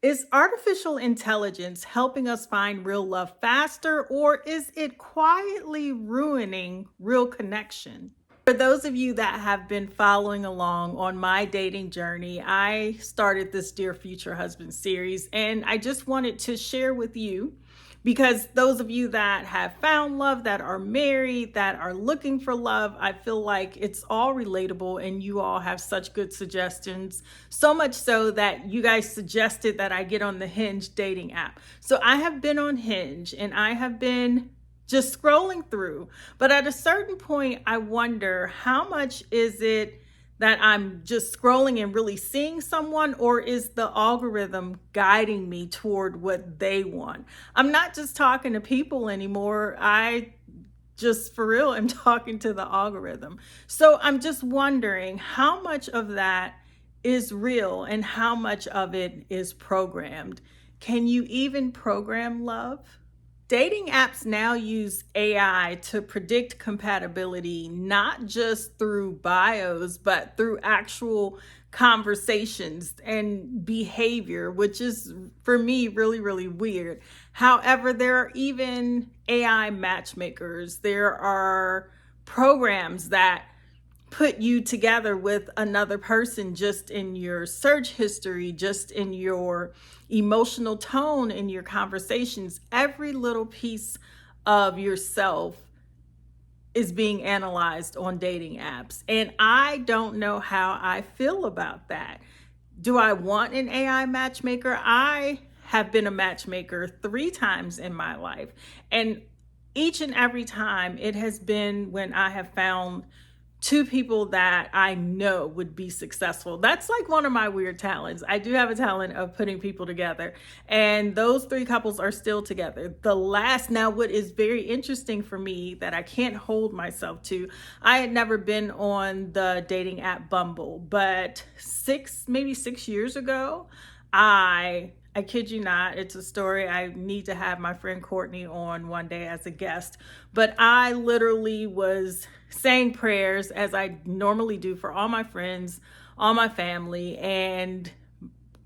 Is artificial intelligence helping us find real love faster, or is it quietly ruining real connection? For those of you that have been following along on my dating journey, I started this Dear Future Husband series, and I just wanted to share with you because those of you that have found love, that are married, that are looking for love, I feel like it's all relatable and you all have such good suggestions. So much so that you guys suggested that I get on the Hinge dating app. So I have been on Hinge and I have been just scrolling through. But at a certain point, I wonder how much is it that I'm just scrolling and really seeing someone, or is the algorithm guiding me toward what they want? I'm not just talking to people anymore. I just for real am talking to the algorithm. So I'm just wondering how much of that is real and how much of it is programmed. Can you even program love? Dating apps now use AI to predict compatibility, not just through bios, but through actual conversations and behavior, which is for me really, really weird. However, there are even AI matchmakers, there are programs that put you together with another person just in your search history, just in your emotional tone in your conversations. Every little piece of yourself is being analyzed on dating apps. And I don't know how I feel about that. Do I want an AI matchmaker? I have been a matchmaker 3 times in my life. And each and every time it has been when I have found 2 people that I know would be successful. That's like one of my weird talents. I do have a talent of putting people together, and those 3 couples are still together. Now, what is very interesting for me that I can't hold myself to, I had never been on the dating app Bumble, but maybe 6 years ago, I kid you not, it's a story I need to have my friend Courtney on one day as a guest. But I literally was saying prayers as I normally do for all my friends, all my family, and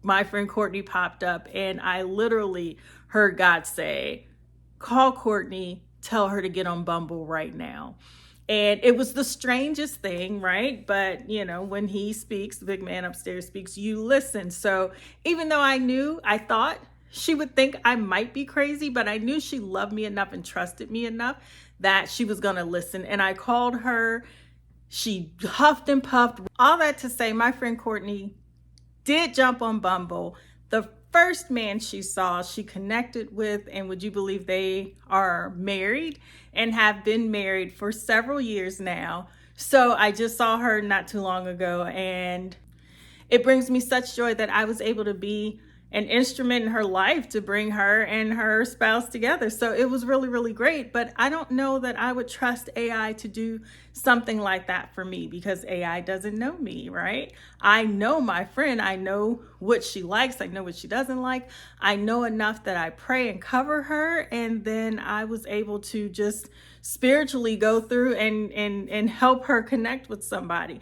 my friend Courtney popped up, and I literally heard God say, "Call Courtney, tell her to get on Bumble right now." And it was the strangest thing, right? But, when he speaks, the big man upstairs speaks, you listen. So even though I thought she would think I might be crazy, but I knew she loved me enough and trusted me enough that she was going to listen. And I called her. She huffed and puffed. All that to say, my friend Courtney did jump on Bumble. The first man she saw, she connected with, and would you believe they are married and have been married for several years now. So I just saw her not too long ago, and it brings me such joy that I was able to be an instrument in her life to bring her and her spouse together. So it was really, really great. But I don't know that I would trust AI to do something like that for me because AI doesn't know me, right? I know my friend. I know what she likes. I know what she doesn't like. I know enough that I pray and cover her. And then I was able to just spiritually go through and help her connect with somebody.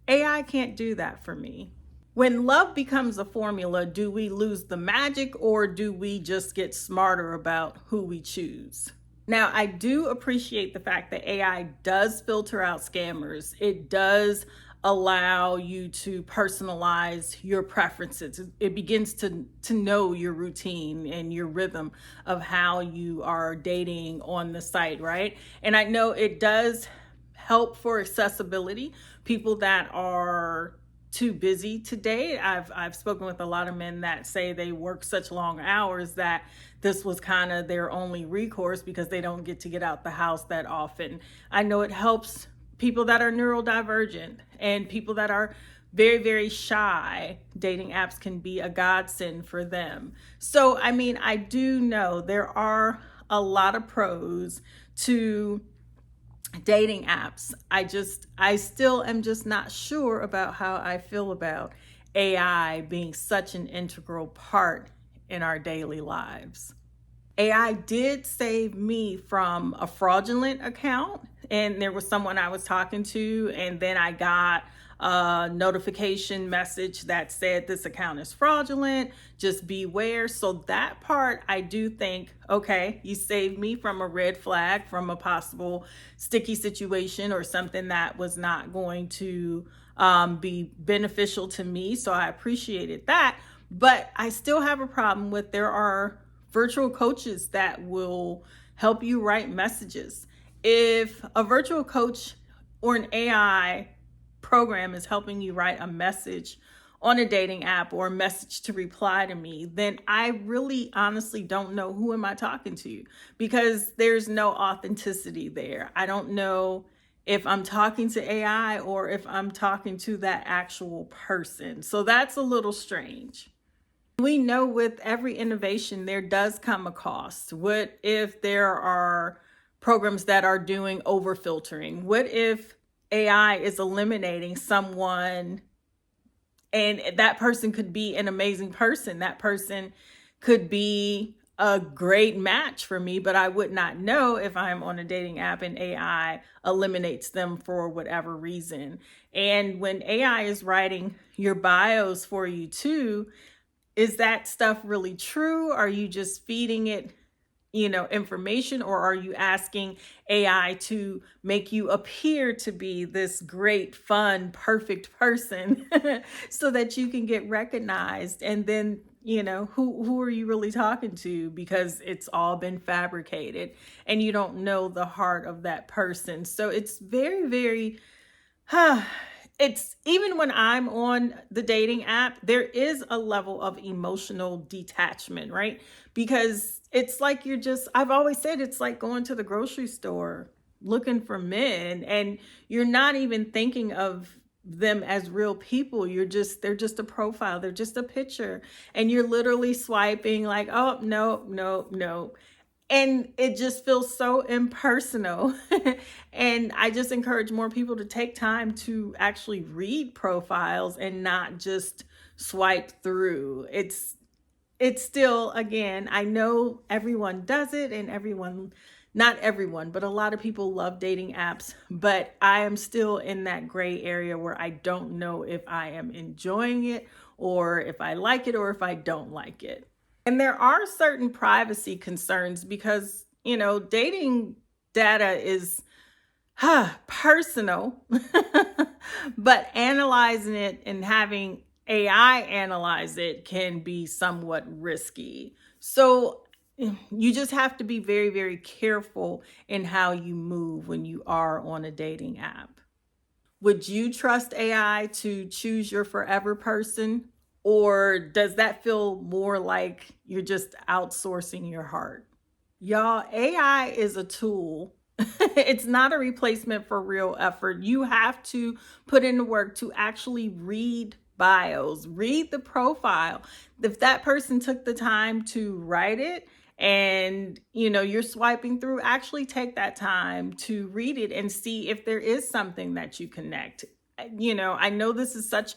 AI can't do that for me. When love becomes a formula, do we lose the magic, or do we just get smarter about who we choose? Now, I do appreciate the fact that AI does filter out scammers. It does allow you to personalize your preferences. It begins to know your routine and your rhythm of how you are dating on the site, right? And I know it does help for accessibility. People that are too busy to date. I've spoken with a lot of men that say they work such long hours that this was kind of their only recourse because they don't get to get out the house that often. I know it helps people that are neurodivergent and people that are very, very shy. Dating apps can be a godsend for them. So, I do know there are a lot of pros to dating apps. I still am just not sure about how I feel about AI being such an integral part in our daily lives. AI did save me from a fraudulent account, and there was someone I was talking to, and then I got a notification message that said this account is fraudulent, just beware. So that part, I do think, okay, you saved me from a red flag, from a possible sticky situation or something that was not going to be beneficial to me. So I appreciated that. But I still have a problem with, there are virtual coaches that will help you write messages. If a virtual coach or an AI program is helping you write a message on a dating app or a message to reply to me, then I really honestly don't know who am I talking to, because there's no authenticity there. I don't know if I'm talking to AI or if I'm talking to that actual person. So that's a little strange. We know with every innovation, there does come a cost. What if there are programs that are doing over filtering? What if AI is eliminating someone and that person could be an amazing person? That person could be a great match for me, but I would not know if I'm on a dating app and AI eliminates them for whatever reason. And when AI is writing your bios for you too, is that stuff really true? Are you just feeding it, information, or are you asking AI to make you appear to be this great, fun, perfect person so that you can get recognized? And then, who are you really talking to? Because it's all been fabricated and you don't know the heart of that person. So it's very, very it's, even when I'm on the dating app, there is a level of emotional detachment, right? Because it's like I've always said, it's like going to the grocery store looking for men and you're not even thinking of them as real people. They're just a profile, they're just a picture. And you're literally swiping like, oh, no, no, no. And it just feels so impersonal. And I just encourage more people to take time to actually read profiles and not just swipe through. It's still, again, I know everyone does it and not everyone, but a lot of people love dating apps, but I am still in that gray area where I don't know if I am enjoying it or if I like it or if I don't like it. And there are certain privacy concerns because, dating data is personal, but analyzing it and having AI analyze it can be somewhat risky. So you just have to be very, very careful in how you move when you are on a dating app. Would you trust AI to choose your forever person? Or does that feel more like you're just outsourcing your heart? Y'all, AI is a tool. It's not a replacement for real effort. You have to put in the work to actually read bios, read the profile. If that person took the time to write it and you're swiping through, actually take that time to read it and see if there is something that you connect. I know this is such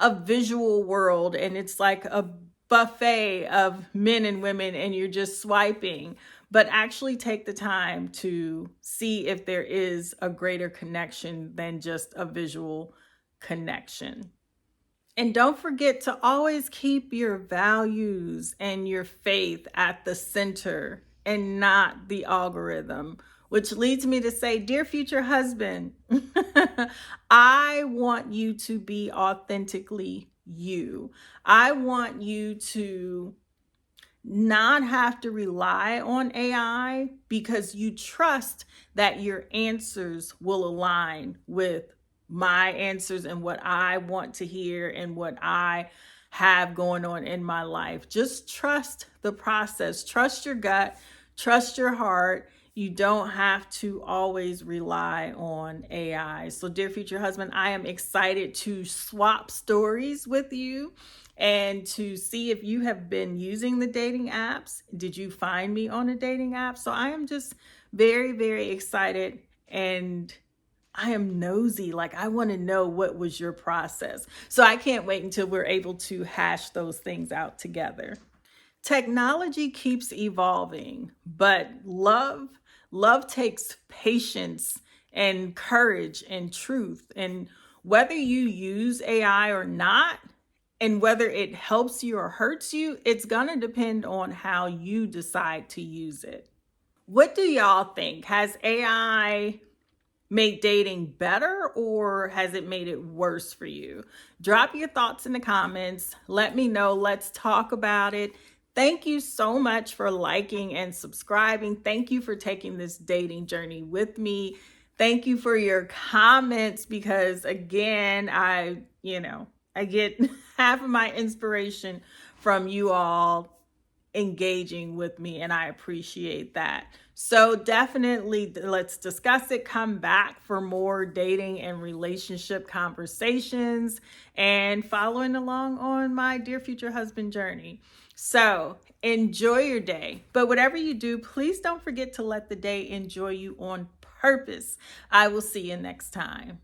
a visual world and it's like a buffet of men and women and you're just swiping, but actually take the time to see if there is a greater connection than just a visual connection. And don't forget to always keep your values and your faith at the center and not the algorithm, which leads me to say, dear future husband, I want you to be authentically you. I want you to not have to rely on AI because you trust that your answers will align with my answers and what I want to hear and what I have going on in my life. Just trust the process, trust your gut, trust your heart. You don't have to always rely on AI. So, dear future husband, I am excited to swap stories with you and to see if you have been using the dating apps. Did you find me on a dating app? So I am just very, very excited and I am nosy. Like, I want to know what was your process. So I can't wait until we're able to hash those things out together. Technology keeps evolving, but love takes patience and courage and truth. And Whether you use AI or not, and whether it helps you or hurts you, it's gonna depend on how you decide to use it. What do y'all think? Has AI made dating better or has it made it worse for you? Drop your thoughts in the comments. Let me know. Let's talk about it. Thank you so much for liking and subscribing. Thank you for taking this dating journey with me. Thank you for your comments because again, I get half of my inspiration from you all engaging with me, and I appreciate that. So definitely let's discuss it. Come back for more dating and relationship conversations and following along on my dear future husband journey. So enjoy your day, but whatever you do, please don't forget to let the day enjoy you on purpose. I will see you next time.